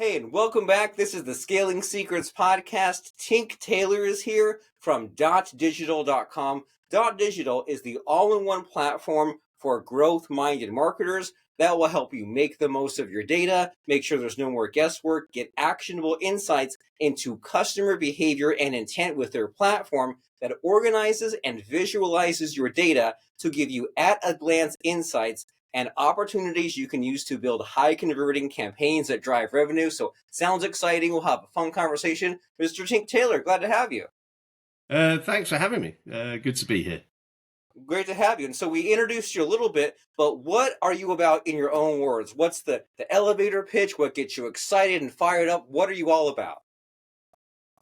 Hey, and welcome back. This is the Scaling Secrets podcast. Tink Taylor is here from Dotdigital.com. Dotdigital is the all-in-one platform for growth-minded marketers that will help you make the most of your data, make sure there's no more guesswork, get actionable insights into customer behavior and intent with their platform that organizes and visualizes your data to give you at-a-glance insights and opportunities you can use to build high converting campaigns that drive revenue. So sounds exciting. We'll have a fun conversation. Mr. Tink Taylor, glad to have you. Thanks for having me. Good to be here. Great to have you. And so we introduced you a little bit, but what are you about in your own words? What's the elevator pitch? What gets you excited and fired up? What are you all about?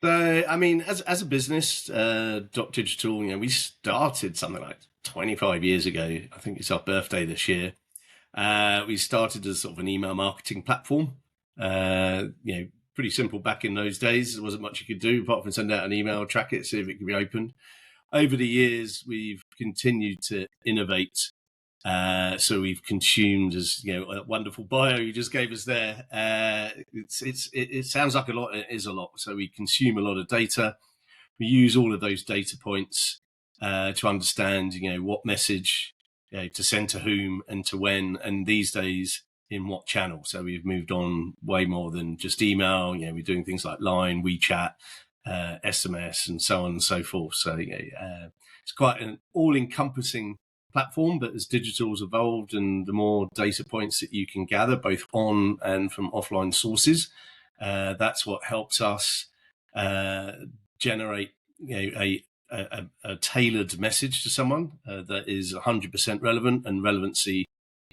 So, I mean, as a business, Dotdigital, we started something like 25 years ago. I think it's our birthday this year. We started as sort of an email marketing platform. Pretty simple back in those days. There wasn't much you could do apart from send out an email, track it, see if it could be opened. Over the years, we've continued to innovate. So we've consumed, as a wonderful bio you just gave us there. It sounds like a lot. It is a lot. So we consume a lot of data. We use all of those data points to understand, what message to send to whom and to when, and these days in what channel. So we've moved on way more than just email. We're doing things like Line, WeChat, SMS, and so on and so forth. So it's quite an all-encompassing platform, but as digital's evolved and the more data points that you can gather both on and from offline sources, that's what helps us generate a tailored message to someone that is 100% relevant, and relevancy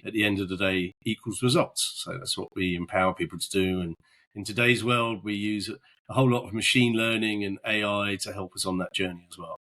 at the end of the day equals results. So that's what we empower people to do. And in today's world, we use a whole lot of machine learning and AI to help us on that journey as well.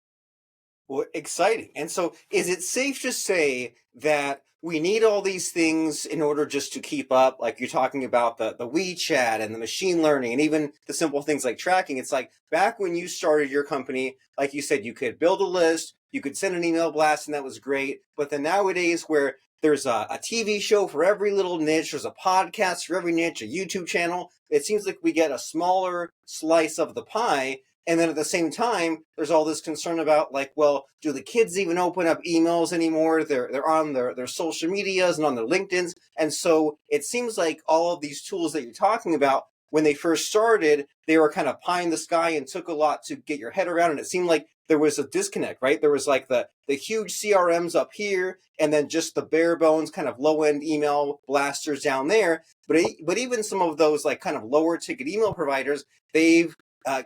Well, exciting. And so is it safe to say that we need all these things in order just to keep up? Like you're talking about the WeChat and the machine learning and even the simple things like tracking. It's like back when you started your company, like you said, you could build a list, you could send an email blast, and that was great. But then nowadays where there's a TV show for every little niche, there's a podcast for every niche, a YouTube channel, it seems like we get a smaller slice of the pie. And then at the same time, there's all this concern about like, well, do the kids even open up emails anymore? They're on their social medias and on their LinkedIn's. And so it seems like all of these tools that you're talking about, when they first started, they were kind of pie in the sky and took a lot to get your head around. And it seemed like there was a disconnect, right? There was like the huge CRMs up here and then just the bare bones kind of low end email blasters down there. But even some of those like kind of lower ticket email providers, they've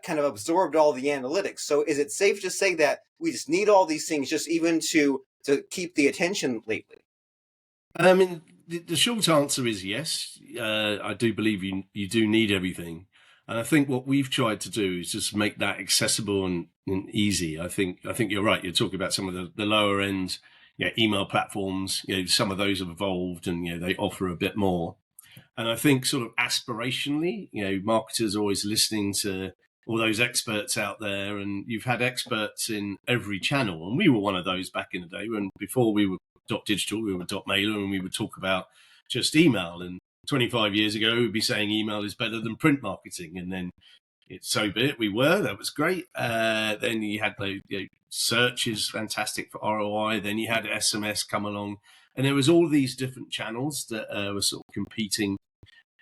kind of absorbed all the analytics. So is it safe to say that we just need all these things just even to keep the attention lately? I mean, the short answer is yes. I do believe you do need everything. And I think what we've tried to do is just make that accessible and easy. I think you're right. You're talking about some of the lower end email platforms. Some of those have evolved and they offer a bit more. And I think sort of aspirationally, marketers are always listening to all those experts out there, and you've had experts in every channel. And we were one of those back in the day when before we were Dotdigital, we were Dotmailer, and we would talk about just email. And 25 years ago, we'd be saying email is better than print marketing. And then so be it, we were, that was great. Then you had the search is fantastic for ROI. Then you had SMS come along. And there was all these different channels that were sort of competing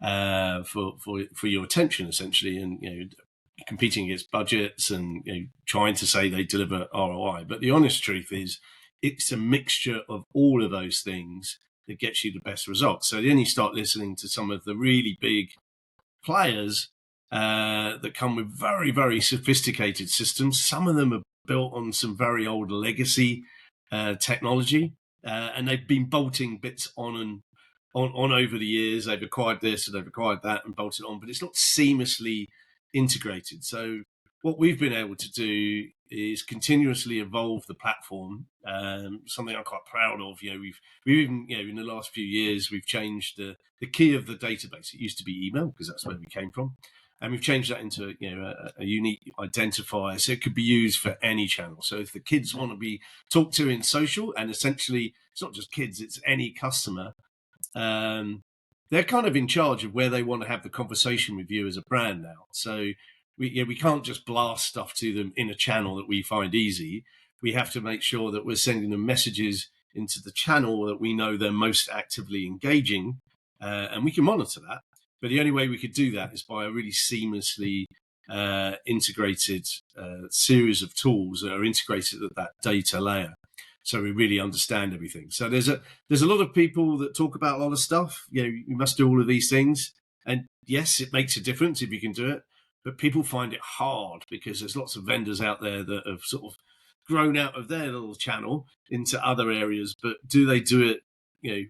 for your attention, essentially, and competing against budgets and trying to say they deliver ROI. But the honest truth is, it's a mixture of all of those things that gets you the best results. So then you start listening to some of the really big players that come with very, very sophisticated systems. Some of them are built on some very old legacy technology. And they've been bolting bits on over the years. They've acquired this and they've acquired that and bolted on, but it's not seamlessly integrated. So what we've been able to do is continuously evolve the platform. Something I'm quite proud of. We've even in the last few years we've changed the key of the database. It used to be email because that's where we came from. And we've changed that into a unique identifier, so it could be used for any channel. So if the kids want to be talked to in social, and essentially it's not just kids, it's any customer, they're kind of in charge of where they want to have the conversation with you as a brand now. So we can't just blast stuff to them in a channel that we find easy. We have to make sure that we're sending them messages into the channel that we know they're most actively engaging, and we can monitor that. But the only way we could do that is by a really seamlessly integrated series of tools that are integrated at that data layer, so we really understand everything. So there's a lot of people that talk about a lot of stuff. You must do all of these things, and yes, it makes a difference if you can do it. But people find it hard because there's lots of vendors out there that have sort of grown out of their little channel into other areas. But do they do it,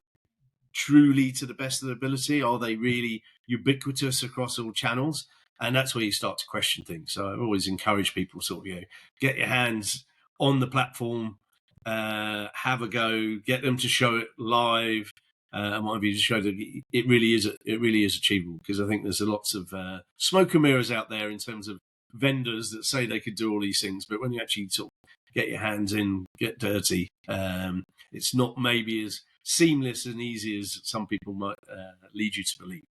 truly to the best of their ability? Are they really ubiquitous across all channels? And that's where you start to question things. So I've always encouraged people sort of, get your hands on the platform, have a go, get them to show it live, and what have you, to show that it really is achievable. Because I think there's lots of smoke and mirrors out there in terms of vendors that say they could do all these things, but when you actually sort of get your hands in, get dirty, it's not maybe as seamless and easy as some people might lead you to believe.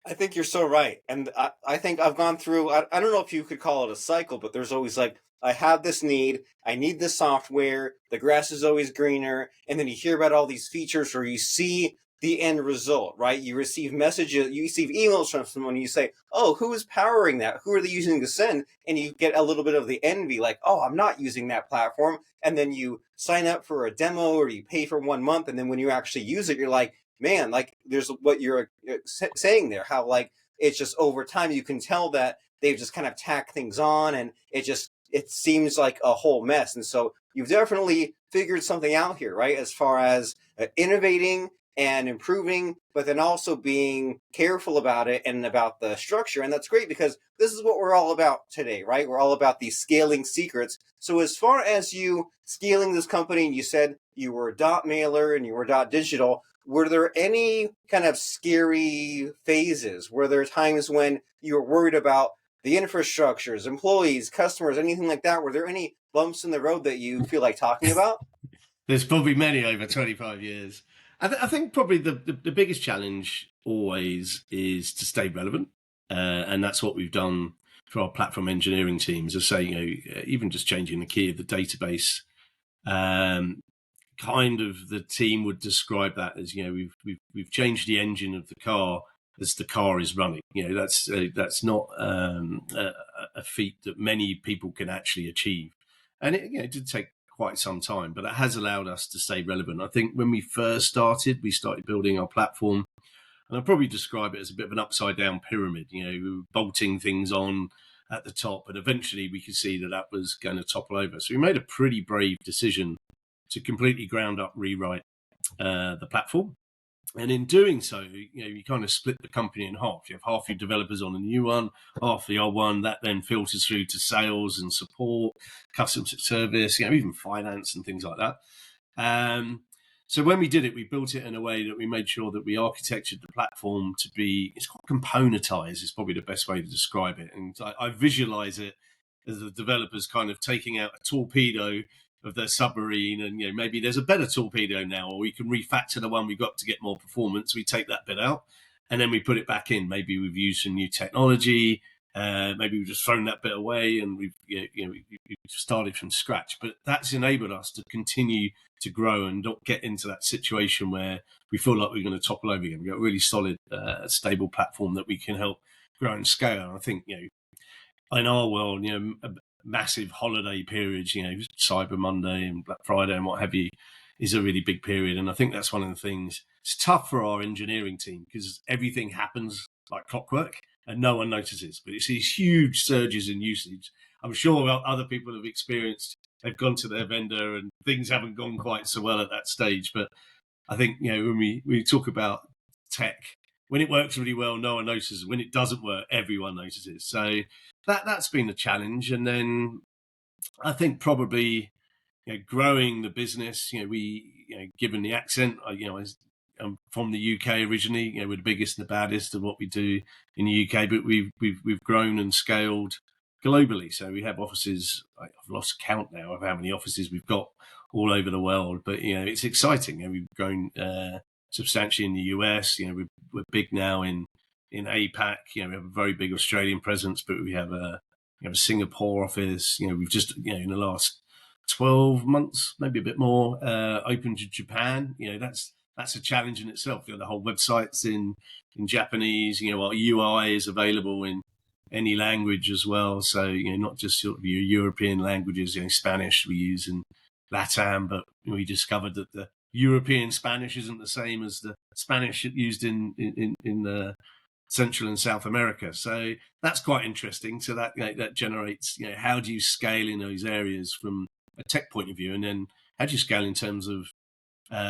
I think you're so right. And I think I've gone through, I don't know if you could call it a cycle, but there's always like, I have this need, I need this software, the grass is always greener. And then you hear about all these features or you see the end result, right? You receive messages, you receive emails from someone, you say, oh, who is powering that? Who are they using to send? And you get a little bit of the envy, like, oh, I'm not using that platform. And then you sign up for a demo or you pay for 1 month. And then when you actually use it, you're like, man, like there's what you're saying there, how like it's just over time you can tell that they've just kind of tacked things on, and it seems like a whole mess. And so you've definitely figured something out here, right? As far as innovating and improving, but then also being careful about it and about the structure. And that's great because this is what we're all about today, right? We're all about these scaling secrets. So as far as you scaling this company, and you said you were dot mailer and you were Dotdigital, were there any kind of scary phases? Were there times when you were worried about the infrastructures, employees, customers, anything like that? Were there any bumps in the road that you feel like talking about? There's probably many over 25 years. I think probably the biggest challenge always is to stay relevant. And that's what we've done for our platform engineering teams. As I say, even just changing the key of the database, kind of the team would describe that as, we've changed the engine of the car as the car is running. That's not a feat that many people can actually achieve. And it did take quite some time, but it has allowed us to stay relevant. I think when we first started, we started building our platform, and I'd probably describe it as a bit of an upside down pyramid. We were bolting things on at the top, and eventually we could see that was going to topple over. So we made a pretty brave decision to completely ground up rewrite the platform. And in doing so, you kind of split the company in half. You have half your developers on the new one, half the old one. That then filters through to sales and support, customer service, even finance and things like that. So when we did it, we built it in a way that we made sure that we architectured the platform to be, it's called componentized, is probably the best way to describe it. And I visualize it as the developers kind of taking out a torpedo of their submarine, and maybe there's a better torpedo now, or we can refactor the one we got to get more performance. We take that bit out and then we put it back in. Maybe we've used some new technology, maybe we've just thrown that bit away, and we've started from scratch. But that's enabled us to continue to grow and not get into that situation where we feel like we're going to topple over again. We've got a really solid, stable platform that we can help grow and scale. And I think in our world, massive holiday periods, Cyber Monday and Black Friday and what have you, is a really big period. And I think that's one of the things. It's tough for our engineering team because everything happens like clockwork and no one notices. But it's these huge surges in usage. I'm sure other people have experienced, they've gone to their vendor and things haven't gone quite so well at that stage. But I think, when we talk about tech, when it works really well, no one notices. When it doesn't work, everyone notices. So that's been a challenge. And then I think probably growing the business. We given the accent, I'm from the UK originally. We're the biggest and the baddest of what we do in the UK, but we've grown and scaled globally. So we have offices. I've lost count now of how many offices we've got all over the world. But it's exciting. We've grown substantially in the US. We're big now in APAC. We have a very big Australian presence, but we have a Singapore office. We've just in the last 12 months, maybe a bit more, opened to Japan. That's a challenge in itself. The whole website's in Japanese. Our UI is available in any language as well. So not just sort of your European languages. Spanish we use in LATAM, but we discovered that the European Spanish isn't the same as the Spanish used in Central and South America. So that's quite interesting. So that generates, how do you scale in those areas from a tech point of view, and then how do you scale in terms of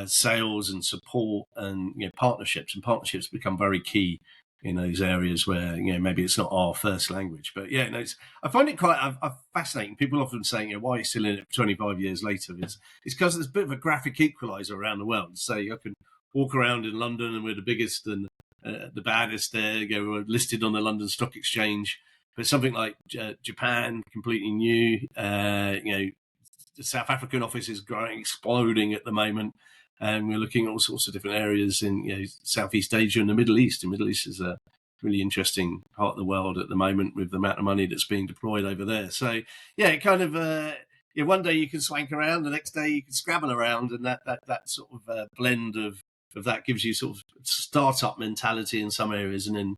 sales and support and partnerships? And partnerships become very key in those areas where maybe it's not our first language. But I find it quite fascinating. People often say, why are you still in it 25 years later? It's because there's a bit of a graphic equalizer around the world. So I can walk around in London and we're the biggest and the baddest there. We're listed on the London Stock Exchange. But something like Japan, completely new. The South African office is growing, exploding at the moment. And we're looking at all sorts of different areas in Southeast Asia and the Middle East. The Middle East is a really interesting part of the world at the moment with the amount of money that's being deployed over there. So, it kind of, one day you can swank around, the next day you can scrabble around, and that sort of blend of that gives you sort of startup mentality in some areas, and then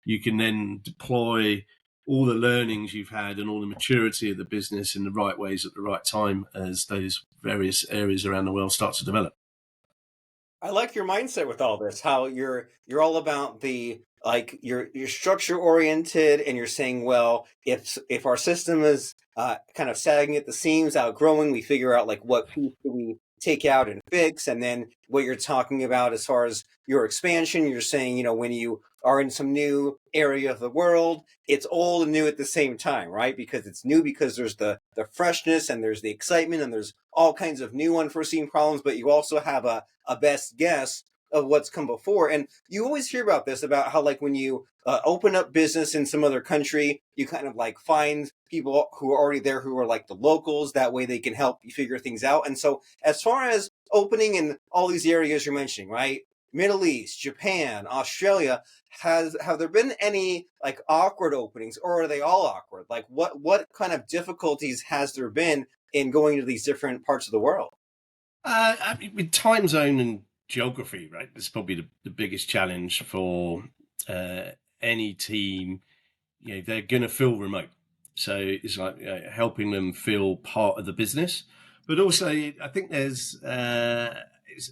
you can then deploy all the learnings you've had and all the maturity of the business in the right ways at the right time as those various areas around the world start to develop. I like your mindset with all this. How you're all about the you're structure oriented, and you're saying, well, if our system is kind of sagging at the seams, outgrowing, we figure out what piece do we take out and fix, and then what you're talking about as far as your expansion, you're saying, when you are in some new area of the world, it's old and new at the same time, right? Because it's new because there's the freshness and there's the excitement and there's all kinds of new unforeseen problems, but you also have a best guess of what's come before. And you always hear about this, about how when you open up business in some other country, you kind of find people who are already there who are the locals. That way they can help you figure things out. And so as far as opening in all these areas you're mentioning, right? Middle East, Japan, Australia, have there been any awkward openings, or are they all awkward? What kind of difficulties has there been in going to these different parts of the world? I mean, with time zone and geography, right? That's probably the biggest challenge for any team. They're going to feel remote, so it's helping them feel part of the business. But also, I think there's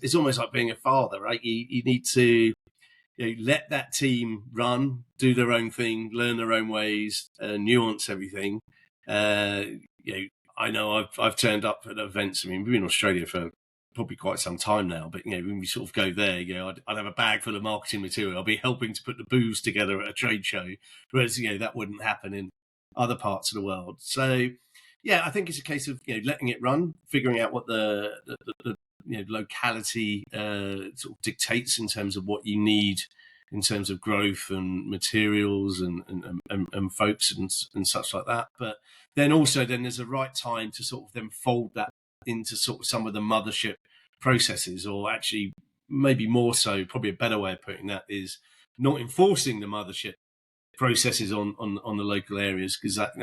it's almost like being a father, right? You need to let that team run, do their own thing, learn their own ways, nuance everything. I know I've turned up at events. I mean, we've been in Australia for probably quite some time now, but when we sort of go there, I'd have a bag full of marketing material. I'll be helping to put the booths together at a trade show, whereas that wouldn't happen in other parts of the world. So I think it's a case of letting it run, figuring out what the locality sort of dictates in terms of what you need in terms of growth and materials and folks and such like that. But then also there's a right time to sort of then fold that into sort of some of the mothership processes, or actually maybe more so, probably a better way of putting that is not enforcing the mothership processes on the local areas, because that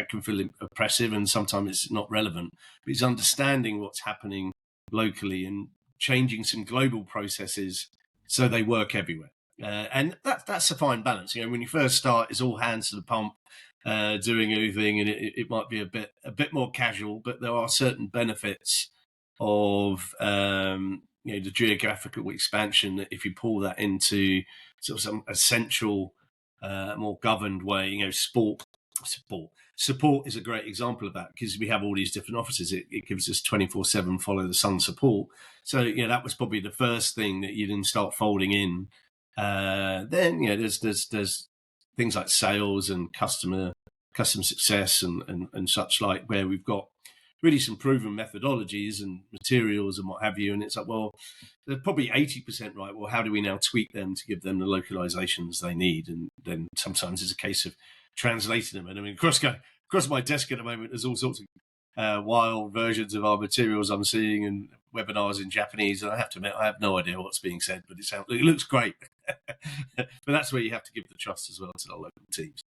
can feel oppressive and sometimes it's not relevant. But it's understanding what's happening locally and changing some global processes so they work everywhere. And that's a fine balance. When you first start, it's all hands to the pump, doing everything, and it might be a bit more casual, but there are certain benefits of the geographical expansion that if you pull that into sort of some essential, more governed way, support is a great example of that, because we have all these different offices. It gives us 24/7 follow the sun support. So that was probably the first thing that you then start folding in. Then there's things like sales and customer success and such, where we've got really some proven methodologies and materials and what have you. And it's well, they're probably 80% right. Well, how do we now tweak them to give them the localizations they need? And then sometimes it's a case of translating them. And I mean, across my desk at the moment, there's all sorts of wild versions of our materials I'm seeing and webinars in Japanese. And I have to admit, I have no idea what's being said, but it looks great. But that's where you have to give the trust as well to the local teams.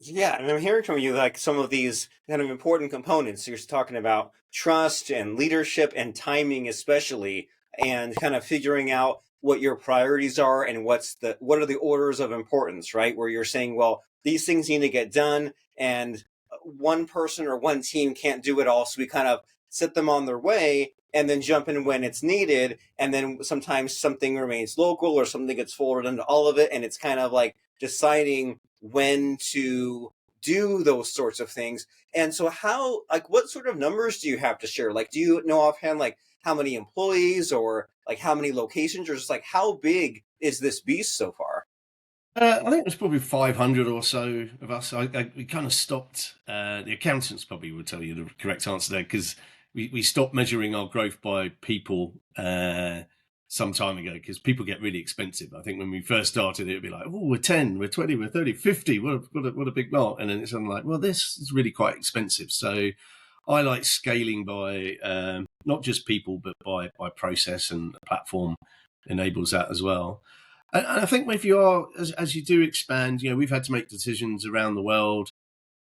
Yeah, and I'm hearing from you like some of these kind of important components. You're talking about trust and leadership and timing, especially, and kind of figuring out what your priorities are and what are the orders of importance, right? Where you're saying, well, these things need to get done, and one person or one team can't do it all, so we kind of set them on their way and then jump in when it's needed. And then sometimes something remains local or something gets folded into all of it, and it's kind of like deciding when to do those sorts of things. And so how, like, what sort of numbers do you have to share? Like, do you know offhand, like, how many employees or like how many locations, or just like how big is this beast so far? I think there's probably 500 or so of us. We kind of stopped. The accountants probably would tell you the correct answer there, because we stopped measuring our growth by people some time ago, because people get really expensive. I think when we first started, it would be like, oh, we're 10, we're 20, we're 30, 50. What a big mark. And then it's something like, well, this is really quite expensive. So I like scaling by not just people, but by process, and the platform enables that as well. And I think if you are, as you do expand, we've had to make decisions around the world.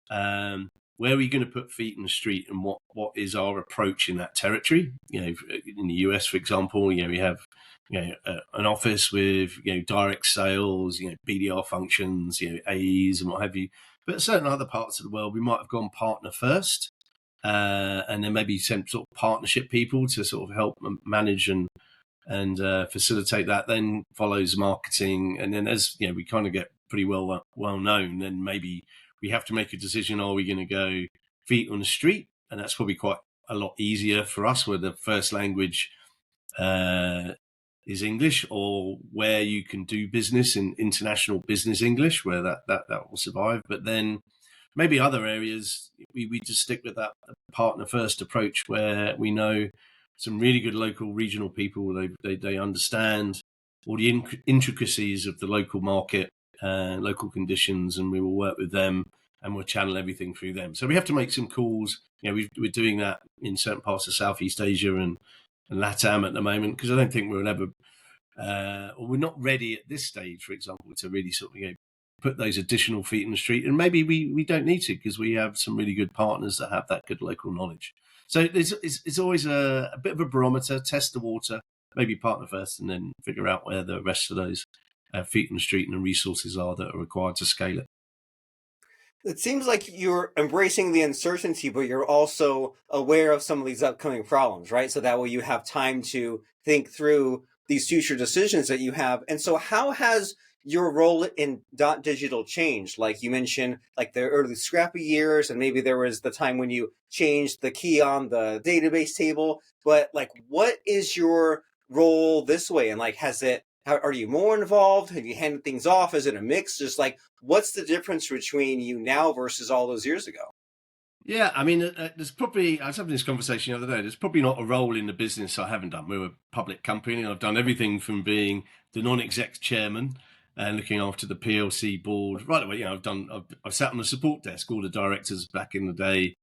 Where are we going to put feet in the street, and what is our approach in that territory? In the US, for example, we have an office with direct sales, BDR functions, AEs and what have you. But certain other parts of the world, we might have gone partner first, and then maybe some sort of partnership people to sort of help manage and facilitate that. Then follows marketing, and then as we kind of get pretty well known, then maybe we have to make a decision: are we going to go feet on the street? And that's probably quite a lot easier for us, where the first language is English, or where you can do business in international business English, where that will survive. But then maybe other areas, we just stick with that partner first approach, where we know some really good local regional people. They understand all the intricacies of the local market, local conditions, and we will work with them, and we'll channel everything through them. So we have to make some calls. We're doing that in certain parts of Southeast Asia and LATAM at the moment, because I don't think we'll ever, or we're not ready at this stage, for example, to really sort of put those additional feet in the street. And maybe we don't need to, because we have some really good partners that have that good local knowledge. So it's always a bit of a barometer, test the water, maybe partner first, and then figure out where the rest of those feet in the street and the resources are that are required to scale it. It seems like you're embracing the uncertainty, but you're also aware of some of these upcoming problems, right? So that way you have time to think through these future decisions that you have. And so how has your role in Dotdigital changed? Like you mentioned, like the early scrappy years, and maybe there was the time when you changed the key on the database table. But like, what is your role this way? And like, are you more involved? Have you handed things off? Is it a mix? Just like, what's the difference between you now versus all those years ago? Yeah, I mean, there's probably, I was having this conversation the other day, there's probably not a role in the business I haven't done. We're a public company, and I've done everything from being the non-exec chairman and looking after the PLC board. Right away, I've sat on the support desk, all the directors back in the day,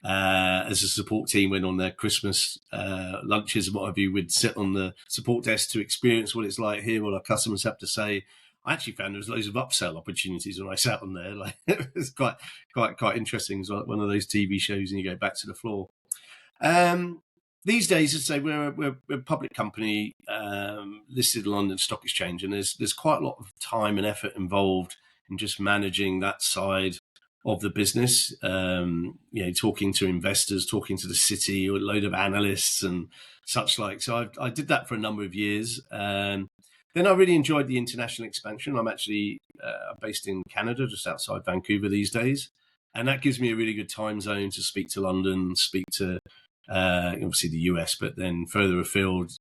as a support team went on their Christmas lunches and what have you, would sit on the support desk to experience what it's like, hear what our customers have to say. I actually found there was loads of upsell opportunities when I sat on there. Like, it was quite interesting. It's like one of those TV shows, and you go back to the floor. These days, I'd say we're a public company, listed in London Stock Exchange, and there's quite a lot of time and effort involved in just managing that side of the business. Talking to investors, talking to the city, a load of analysts and such like. So I did that for a number of years. Then I really enjoyed the international expansion. I'm actually based in Canada, just outside Vancouver these days. And that gives me a really good time zone to speak to London, speak to obviously the US, but then further afield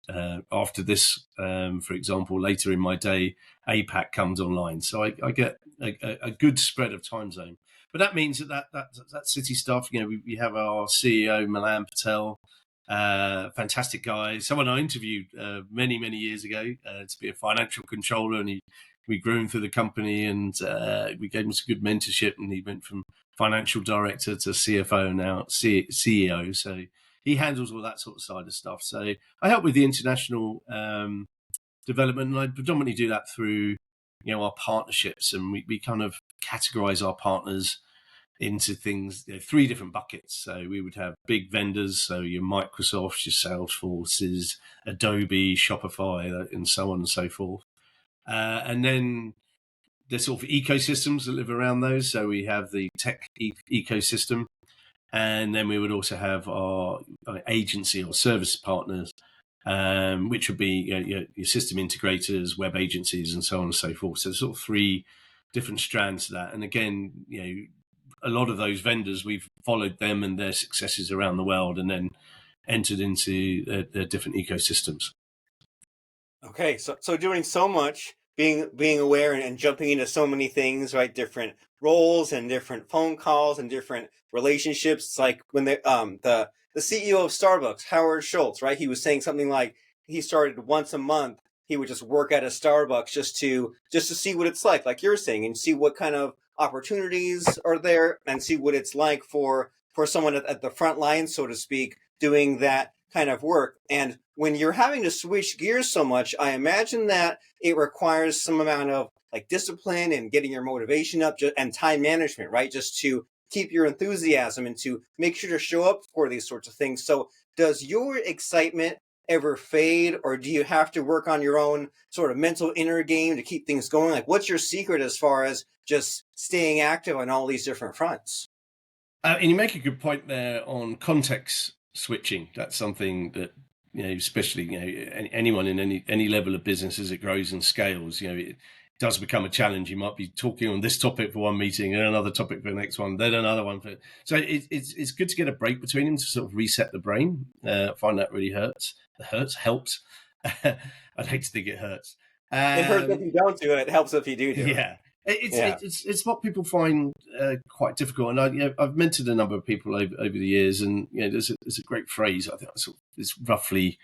after this, for example, later in my day, APAC comes online. So I get a good spread of time zone. But that means that city stuff, we have our CEO, Milan Patel, fantastic guy, someone I interviewed many years ago to be a financial controller, and he we grew him through the company, and we gave him some good mentorship, and he went from financial director to CFO, now CEO. So he handles all that sort of side of stuff. So I help with the international development, and I predominantly do that through our partnerships, and we kind of categorize our partners into things, 3 different buckets. So we would have big vendors, so your Microsofts, your Salesforces, Adobe, Shopify, and so on and so forth. And then there's sort of ecosystems that live around those. So we have the tech ecosystem, and then we would also have our agency or service partners, which would be your system integrators, web agencies, and so on and so forth. So sort of 3 different strands to that. And again, a lot of those vendors, we've followed them and their successes around the world, and then entered into their different ecosystems. Okay, so doing so much, being aware and jumping into so many things, right? Different roles and different phone calls and different relationships. It's like when the CEO of Starbucks, Howard Schultz, right? He was saying something like he started once a month. He would just work at a Starbucks just to see what it's like you're saying, and see what kind of opportunities are there, and see what it's like for someone at the front line, so to speak, doing that kind of work. And when you're having to switch gears so much, I imagine that it requires some amount of like discipline and getting your motivation up, and time management, right? Just to keep your enthusiasm and to make sure to show up for these sorts of things. So does your excitement ever fade, or do you have to work on your own sort of mental inner game to keep things going? Like, what's your secret as far as just staying active on all these different fronts? And you make a good point there on context switching. That's something that, especially anyone in any level of business as it grows and scales, it does become a challenge. You might be talking on this topic for one meeting and another topic for the next one, then another one for. So it's good to get a break between them to sort of reset the brain. I find that really helps. I'd hate to think it hurts. It hurts if you don't do it. It helps if you do it. Yeah. Yeah. It's what people find quite difficult, and I've mentored a number of people over the years, and there's a great phrase I think it's roughly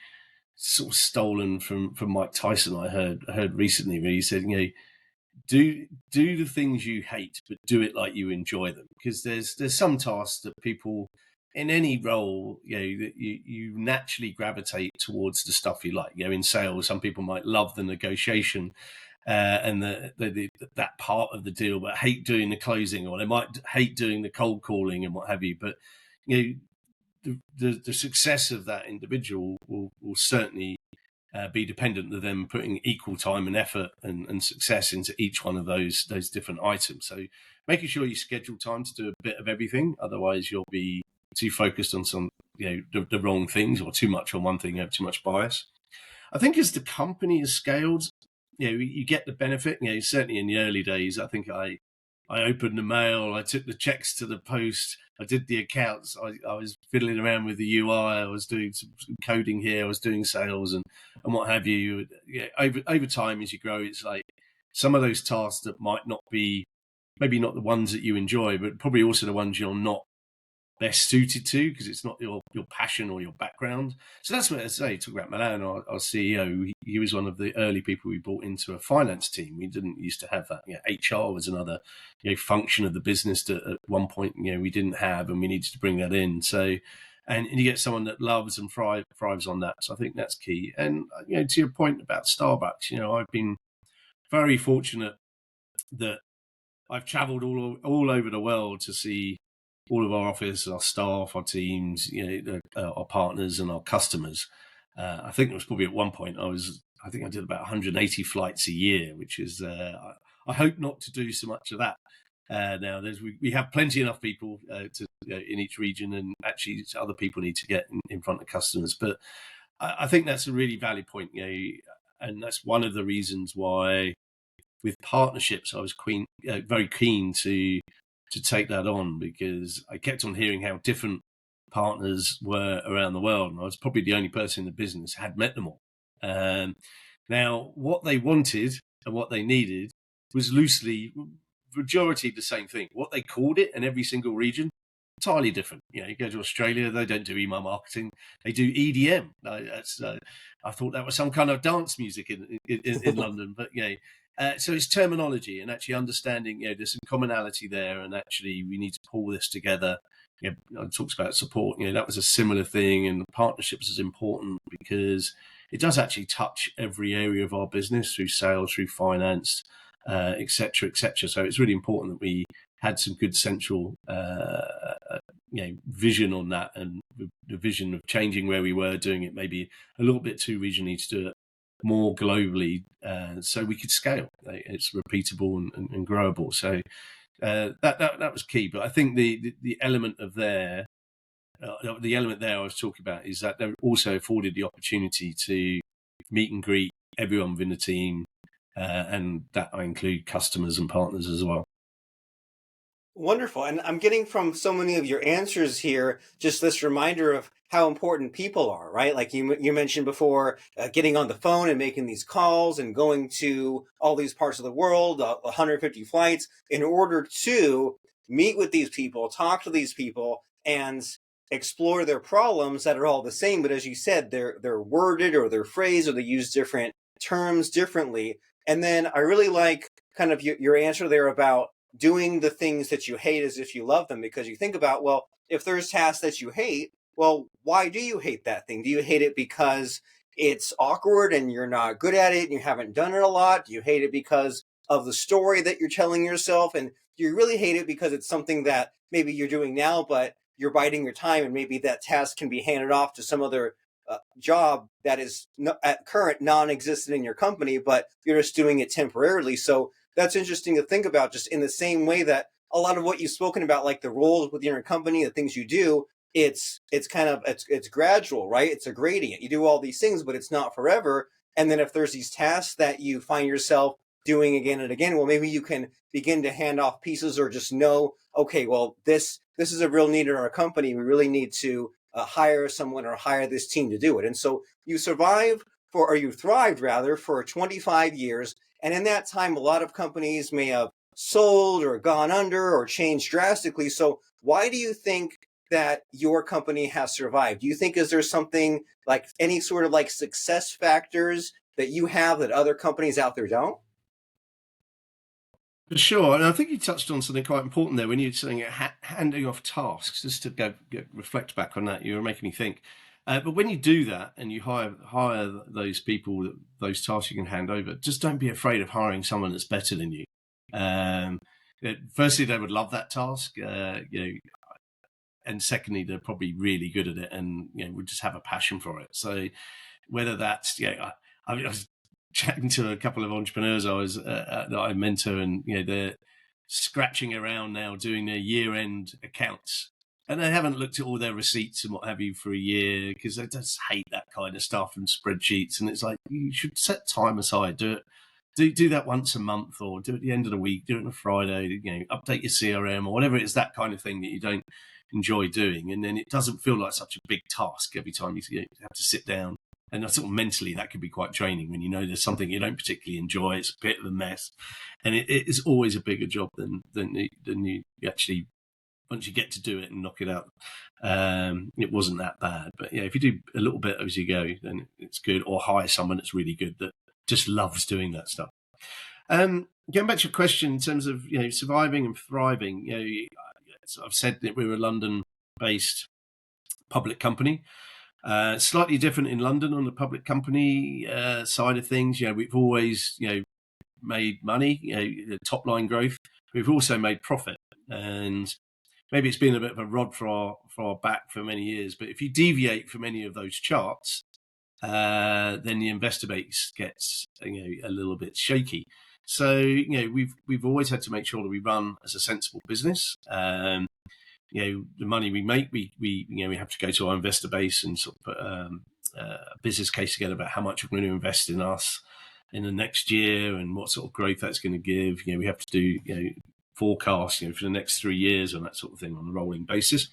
sort of stolen from Mike Tyson. I heard recently where he said, do the things you hate, but do it like you enjoy them, because there's some tasks that people in any role, that you naturally gravitate towards the stuff you like. In sales, some people might love the negotiation and that part of the deal, but hate doing the closing, or they might hate doing the cold calling and what have you. But the success of that individual will certainly be dependent on them putting equal time and effort and success into each one of those different items. So making sure you schedule time to do a bit of everything, otherwise you'll be too focused on some the wrong things, or too much on one thing, have too much bias. I think as the company has scaled, you get the benefit. Certainly in the early days, I think I opened the mail, I took the checks to the post, I did the accounts, I was fiddling around with the UI, I was doing some coding here, I was doing sales and what have you. Over time, as you grow, it's like some of those tasks that might not be, maybe not the ones that you enjoy, but probably also the ones you're not best suited to, because it's not your passion or your background. So that's what I say. Talk about Milan, our CEO. He was one of the early people we brought into a finance team. We didn't used to have that. HR was another function of the business that at one point we didn't have, and we needed to bring that in. So, and you get someone that loves and thrives on that. So I think that's key. And to your point about Starbucks, I've been very fortunate that I've travelled all over the world to see all of our office, our staff, our teams, our partners and our customers. I think it was probably at one point I think I did about 180 flights a year, which is I hope not to do so much of that. Now we have plenty enough people in each region, and actually other people need to get in front of customers. But I think that's a really valid point, and that's one of the reasons why with partnerships I was very keen to take that on, because I kept on hearing how different partners were around the world, and I was probably the only person in the business had met them all. Now, what they wanted and what they needed was loosely majority the same thing. What they called it in every single region entirely different. You go to Australia, they don't do email marketing; they do EDM. I thought that was some kind of dance music in London, but so it's terminology and actually understanding. There's some commonality there, and actually we need to pull this together. It talks about support. That was a similar thing, and partnerships is important because it does actually touch every area of our business through sales, through finance, et cetera, et cetera. So it's really important that we had some good central, vision on that, and the vision of changing where we were doing it maybe a little bit too regionally to do it more globally, so we could scale. It's repeatable and growable. So that was key. But I think the element of there. The element there I was talking about is that they also afforded the opportunity to meet and greet everyone within the team, and that I include customers and partners as well. Wonderful. And I'm getting from so many of your answers here just this reminder of how important people are, right? Like you mentioned before, getting on the phone and making these calls and going to all these parts of the world, 150 flights, in order to meet with these people, talk to these people, and explore their problems that are all the same. But as you said, they're worded or they're phrased or they use different terms differently. And then I really like kind of your answer there about doing the things that you hate as if you love them, because you think about, well, if there's tasks that you hate, well, why do you hate that thing? Do you hate it because it's awkward and you're not good at it and you haven't done it a lot? Do you hate it because of the story that you're telling yourself? And do you really hate it because it's something that maybe you're doing now, but you're biding your time and maybe that task can be handed off to some other job that is at current non-existent in your company, but you're just doing it temporarily? So that's interesting to think about, just in the same way that a lot of what you've spoken about, like the roles within your company, the things you do, it's gradual, right? It's a gradient. You do all these things, but it's not forever. And then if there's these tasks that you find yourself doing again and again, well, maybe you can begin to hand off pieces, or just know, okay, well, this is a real need in our company. We really need to hire someone or hire this team to do it. And so you thrived rather, for 25 years. And in that time, a lot of companies may have sold or gone under or changed drastically. So why do you think that your company has survived? Do you think, is there something like any sort of like success factors that you have that other companies out there don't? For sure, and I think you touched on something quite important there when you were saying handing off tasks. Just to reflect back on that, you were making me think. But when you do that and you hire those people, those tasks you can hand over, just don't be afraid of hiring someone that's better than you. Um, Firstly, they would love that task, and secondly, they're probably really good at it, and would just have a passion for it. So whether that's I was chatting to a couple of entrepreneurs that I mentor, and they're scratching around now doing their year-end accounts, and they haven't looked at all their receipts and what have you for a year, because they just hate that kind of stuff and spreadsheets. And it's like, you should set time aside, do that once a month, or do it at the end of the week, do it on a Friday, update your CRM or whatever it is, that kind of thing that you don't enjoy doing. And then it doesn't feel like such a big task every time you have to sit down. And sort of mentally, that could be quite draining when there's something you don't particularly enjoy. It's a bit of a mess, and it is always a bigger job than you actually, once you get to do it and knock it out. It wasn't that bad, but if you do a little bit as you go, then it's good. Or hire someone that's really good, that just loves doing that stuff. Going back to your question in terms of surviving and thriving, I've said that we're a London-based public company. Slightly different in London on the public company side of things. We've always made money, top line growth. We've also made profit, and maybe it's been a bit of a rod for our back for many years. But if you deviate from any of those charts, then the investor base gets a little bit shaky. So we've always had to make sure that we run as a sensible business. The money we make, we have to go to our investor base and sort of put a business case together about how much we're going to invest in us in the next year and what sort of growth that's going to give. We have to do forecasts for the next 3 years and that sort of thing on a rolling basis.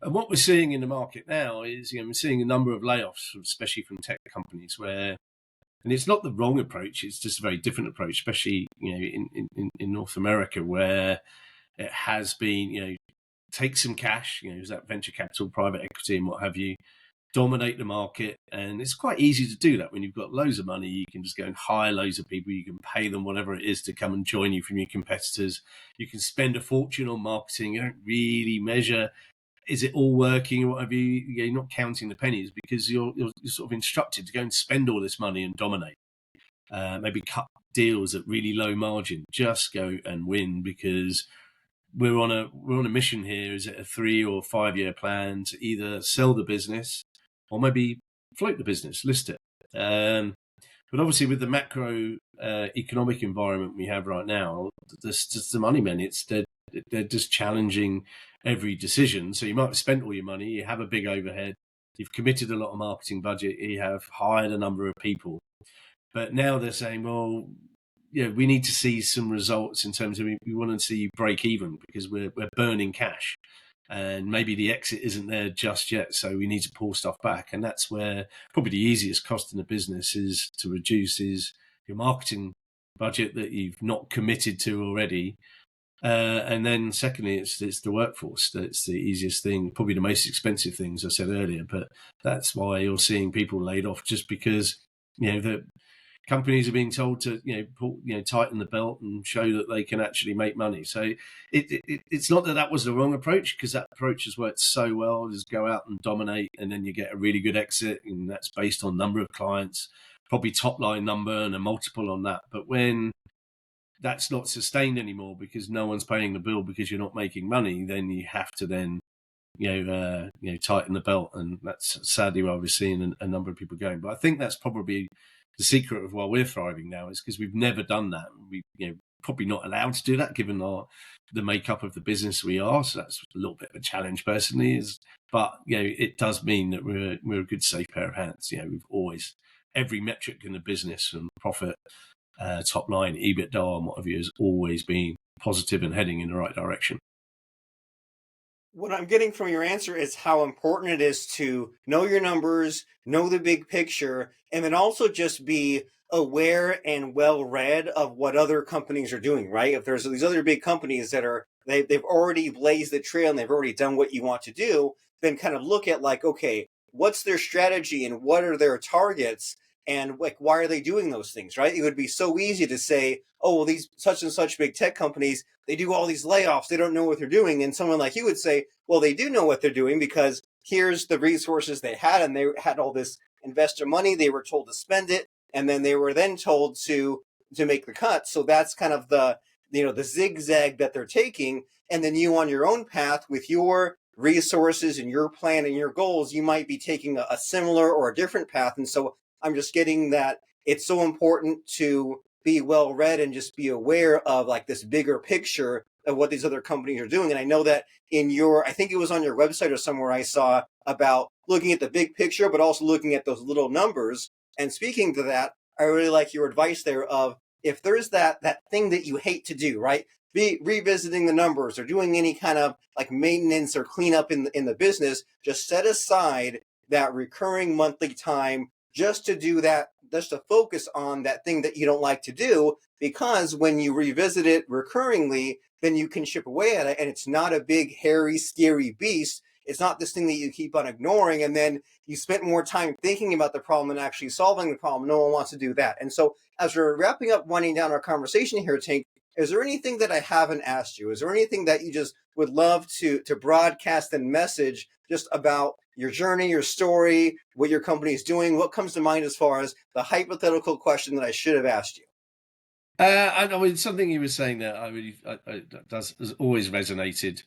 And what we're seeing in the market now is we're seeing a number of layoffs, especially from tech companies, and it's not the wrong approach, it's just a very different approach, especially in North America, where it has been take some cash, use that venture capital, private equity, and what have you, dominate the market. And it's quite easy to do that when you've got loads of money. You can just go and hire loads of people. You can pay them whatever it is to come and join you from your competitors. You can spend a fortune on marketing. You don't really measure, is it all working or whatever. You're not counting the pennies because you're sort of instructed to go and spend all this money and dominate. Maybe cut deals at really low margin. Just go and win, because we're on a mission here. Is it a 3 or 5 year plan to either sell the business or maybe float the business, list it? But obviously, with the macro economic environment we have right now, the money men, they're just challenging every decision. So you might have spent all your money, you have a big overhead, you've committed a lot of marketing budget, you have hired a number of people, but now they're saying, well, we need to see some results in terms of, we want to see you break even because we're burning cash, and maybe the exit isn't there just yet, so we need to pull stuff back. And that's where probably the easiest cost in the business is to reduce is your marketing budget that you've not committed to already. And then secondly, it's the workforce. That's the easiest thing, probably the most expensive thing, as I said earlier, but that's why you're seeing people laid off, just because the companies are being told to tighten the belt and show that they can actually make money. So it's not that was the wrong approach, because that approach has worked so well. Just go out and dominate, and then you get a really good exit, and that's based on number of clients, probably top line number and a multiple on that. But when that's not sustained anymore because no one's paying the bill because you're not making money, then you have to then tighten the belt, and that's sadly where we're seeing a number of people going. But I think that's probably the secret of why we're thriving now, is because we've never done that. We probably not allowed to do that given the makeup of the business we are. So that's a little bit of a challenge personally. But it does mean that we're a good safe pair of hands. We've always, every metric in the business, from profit, top line, EBITDA, and what have you, has always been positive and heading in the right direction. What I'm getting from your answer is how important it is to know your numbers, know the big picture, and then also just be aware and well read of what other companies are doing, right? If there's these other big companies that they've already blazed the trail and they've already done what you want to do, then kind of look at like, okay, what's their strategy and what are their targets? And like, why are they doing those things, right? It would be so easy to say, oh, well, these such and such big tech companies, they do all these layoffs, they don't know what they're doing. And someone like you would say, well, they do know what they're doing because here's the resources they had, and they had all this investor money, they were told to spend it, and then they were then told to make the cut. So that's kind of the the zigzag that they're taking. And then you, on your own path with your resources and your plan and your goals, you might be taking a similar or a different path. And so I'm just getting that it's so important to be well read and just be aware of like this bigger picture of what these other companies are doing. And I know that I think it was on your website or somewhere I saw about looking at the big picture, but also looking at those little numbers. And speaking to that, I really like your advice there of, if there's that thing that you hate to do, right? Be revisiting the numbers or doing any kind of like maintenance or cleanup in the business, just set aside that recurring monthly time just to do that, just to focus on that thing that you don't like to do, because when you revisit it recurringly, then you can chip away at it, and it's not a big, hairy, scary beast. It's not this thing that you keep on ignoring, and then you spent more time thinking about the problem than actually solving the problem. No one wants to do that. And so as we're wrapping up, winding down our conversation here, Tink, is there anything that I haven't asked you? Is there anything that you just would love to broadcast and message just about your journey, your story, what your company is doing? What comes to mind as far as the hypothetical question that I should have asked you? I mean, something you were saying that has always resonated.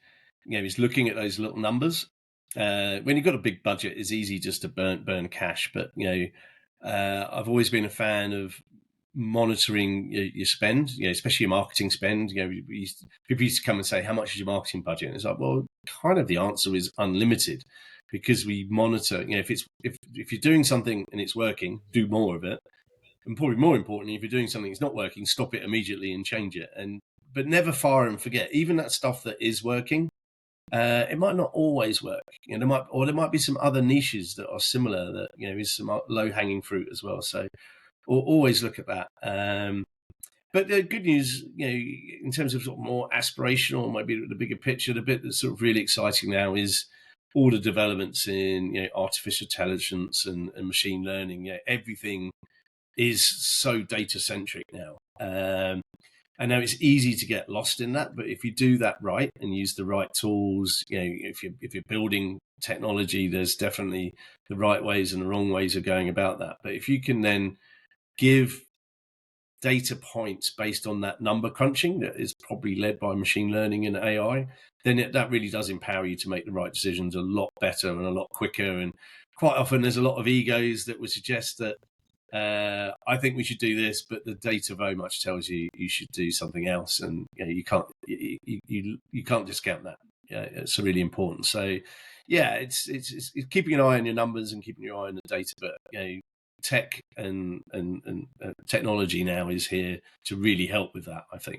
Is looking at those little numbers. When you've got a big budget, it's easy just to burn cash. But I've always been a fan of monitoring your spend, especially your marketing spend. People used to come and say, "How much is your marketing budget?" And it's like, well, kind of the answer is unlimited, because we monitor. If you're doing something and it's working, do more of it. And probably more importantly, if you're doing something that's not working, stop it immediately and change it. But never fire and forget. Even that stuff that is working, it might not always work. There might be some other niches that are similar that is some low hanging fruit as well. So always look at that. But the good news, in terms of sort of more aspirational, maybe the bigger picture, the bit that's sort of really exciting now is all the developments in artificial intelligence and machine learning. Everything is so data centric now. I know it's easy to get lost in that, but if you do that right and use the right tools, if you're building technology, there's definitely the right ways and the wrong ways of going about that. But if you can then give data points based on that number crunching that is probably led by machine learning and AI, then that really does empower you to make the right decisions a lot better and a lot quicker. And quite often there's a lot of egos that would suggest that I think we should do this, but the data very much tells you you should do something else, and you can't discount that. It's really important. So, it's keeping an eye on your numbers and keeping your eye on the data, but tech and technology now is here to really help with that, I think.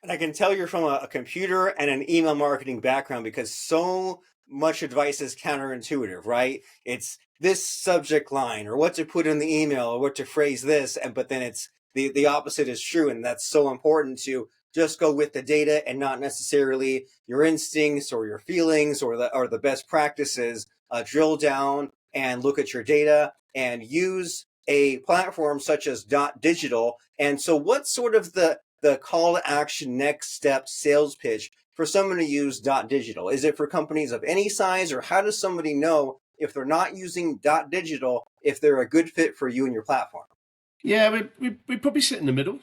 And I can tell you're from a computer and an email marketing background because so much advice is counterintuitive, right? It's this subject line or what to put in the email or what to phrase this, but then it's the opposite is true, and that's so important to just go with the data and not necessarily your instincts or your feelings or the best practices. Drill down and look at your data and use a platform such as Dotdigital. And so, what's sort of the call to action next step sales pitch for someone to use Dotdigital? Is it for companies of any size, or how does somebody know if they're not using Dotdigital if they're a good fit for you and your platform? Yeah, we probably sit in the middle.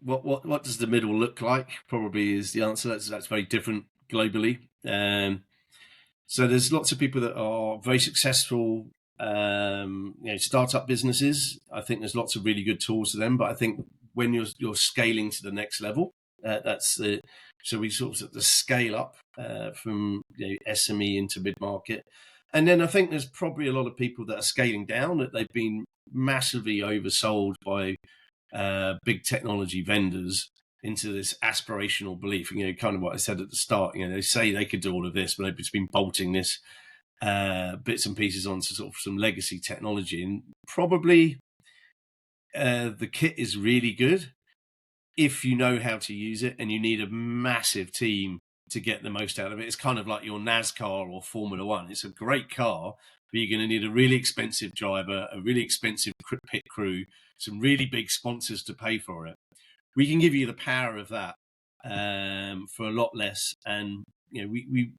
What does the middle look like? Probably is the answer. That's very different globally. So there's lots of people that are very successful, startup businesses. I think there's lots of really good tools to them, but I think when you're scaling to the next level, so we sort of the scale up from SME into mid market, and then I think there's probably a lot of people that are scaling down, that they've been massively oversold by big technology vendors into this aspirational belief. Kind of what I said at the start. They say they could do all of this, but they've just been bolting this bits and pieces onto sort of some legacy technology, and probably the kit is really good if you know how to use it, and you need a massive team to get the most out of it. It's kind of like your NASCAR or Formula One. It's a great car, but you're going to need a really expensive driver, a really expensive pit crew, some really big sponsors to pay for it. We can give you the power of that for a lot less. And we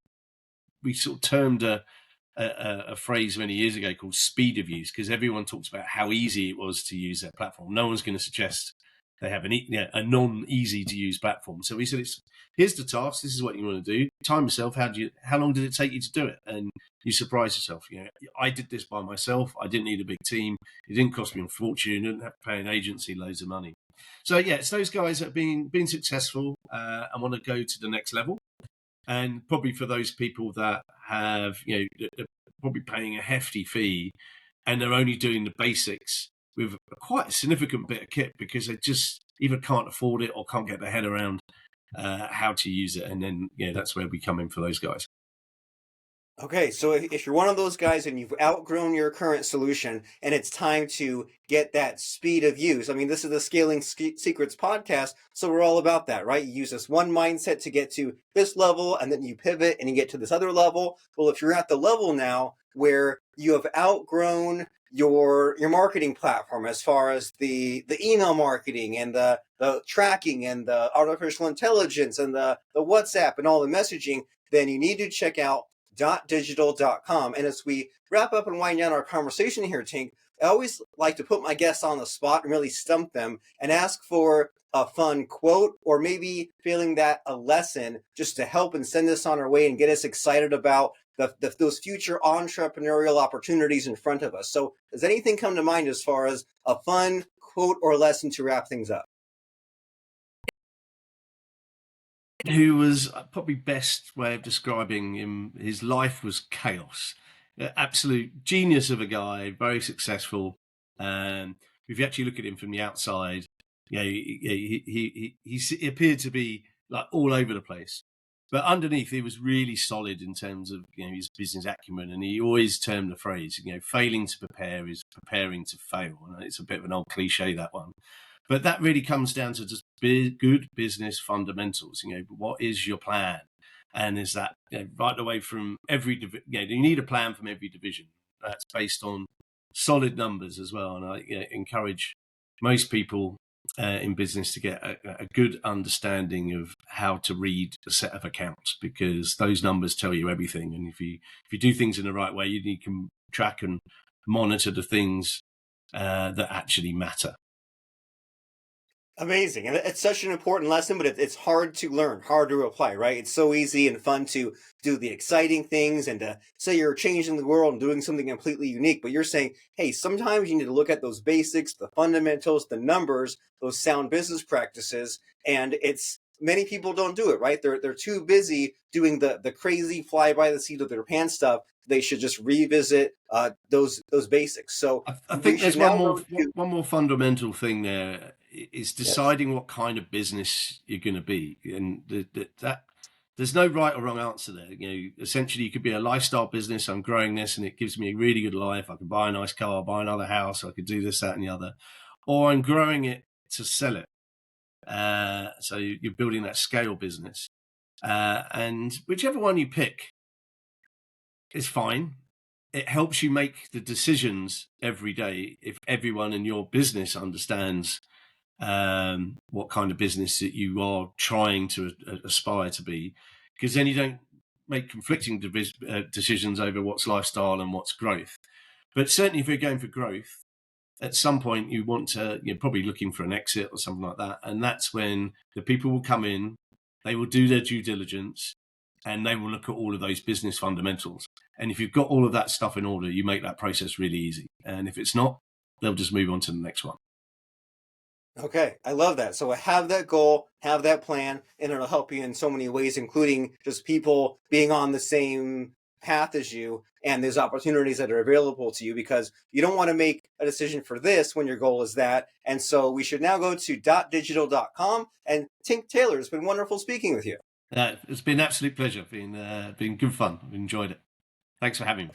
sort of termed a phrase many years ago called speed of use, because everyone talks about how easy it was to use their platform. No one's going to suggest they have a non-easy to use platform. So we said, here's the task. This is what you want to do. Time yourself. How long did it take you to do it? And you surprise yourself. I did this by myself. I didn't need a big team. It didn't cost me a fortune. I didn't have to pay an agency loads of money. So it's those guys that have been successful and want to go to the next level. And probably for those people that have, they're probably paying a hefty fee and they're only doing the basics with quite a significant bit of kit because they just either can't afford it or can't get their head around how to use it. And then, that's where we come in for those guys. Okay, so if you're one of those guys and you've outgrown your current solution and it's time to get that speed of use, I mean, this is the Scaling Secrets podcast, so we're all about that, right? You use this one mindset to get to this level, and then you pivot and you get to this other level. Well, if you're at the level now where you have outgrown your marketing platform as far as the email marketing and the tracking and the artificial intelligence and the WhatsApp and all the messaging, then you need to check out dotdigital.com. And as we wrap up and wind down our conversation here, Tink, I always like to put my guests on the spot and really stump them and ask for a fun quote, or maybe feeling that a lesson, just to help and send us on our way and get us excited about those future entrepreneurial opportunities in front of us. So does anything come to mind as far as a fun quote or lesson to wrap things up? Who was probably best way of describing him, his life was chaos. Absolute genius of a guy, very successful. If you actually look at him from the outside, he appeared to be like all over the place, but underneath he was really solid in terms of his business acumen. And he always termed the phrase, failing to prepare is preparing to fail. And it's a bit of an old cliche, that one. But that really comes down to just good business fundamentals. What is your plan? And is that right away from every you need a plan from every division that's based on solid numbers as well. And I encourage most people in business to get a good understanding of how to read a set of accounts, because those numbers tell you everything. And if you do things in the right way, you can track and monitor the things that actually matter. Amazing. And it's such an important lesson, but it's hard to learn, hard to apply, right? It's so easy and fun to do the exciting things and to say you're changing the world and doing something completely unique. But you're saying, hey, sometimes you need to look at those basics, the fundamentals, the numbers, those sound business practices. And it's many people don't do it, right? They're too busy doing the crazy fly by the seat of their pants stuff. They should just revisit those basics. So I we think there's should now go to one more fundamental thing there is yes. deciding what kind of business you're going to be, and that there's no right or wrong answer there. Essentially, you could be a lifestyle business. I'm growing this, and it gives me a really good life. I can buy a nice car, buy another house. I could do this, that, and the other, or I'm growing it to sell it. So you're building that scale business, and whichever one you pick is fine. It helps you make the decisions every day if everyone in your business understands what kind of business that you are trying to aspire to be, because then you don't make conflicting decisions over what's lifestyle and what's growth. But certainly if you're going for growth, at some point you want to, you're probably looking for an exit or something like that, and that's when the people will come in, they will do their due diligence, and they will look at all of those business fundamentals. And if you've got all of that stuff in order, you make that process really easy. And if it's not, they'll just move on to the next one. Okay, I love that. So have that goal, have that plan, and it'll help you in so many ways, including just people being on the same path as you and there's opportunities that are available to you, because you don't want to make a decision for this when your goal is that. And so we should now go to dotdigital.com. And Tink Taylor, it's been wonderful speaking with you. It's been an absolute pleasure. Been good fun. I've enjoyed it. Thanks for having me.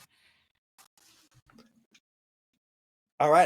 All right.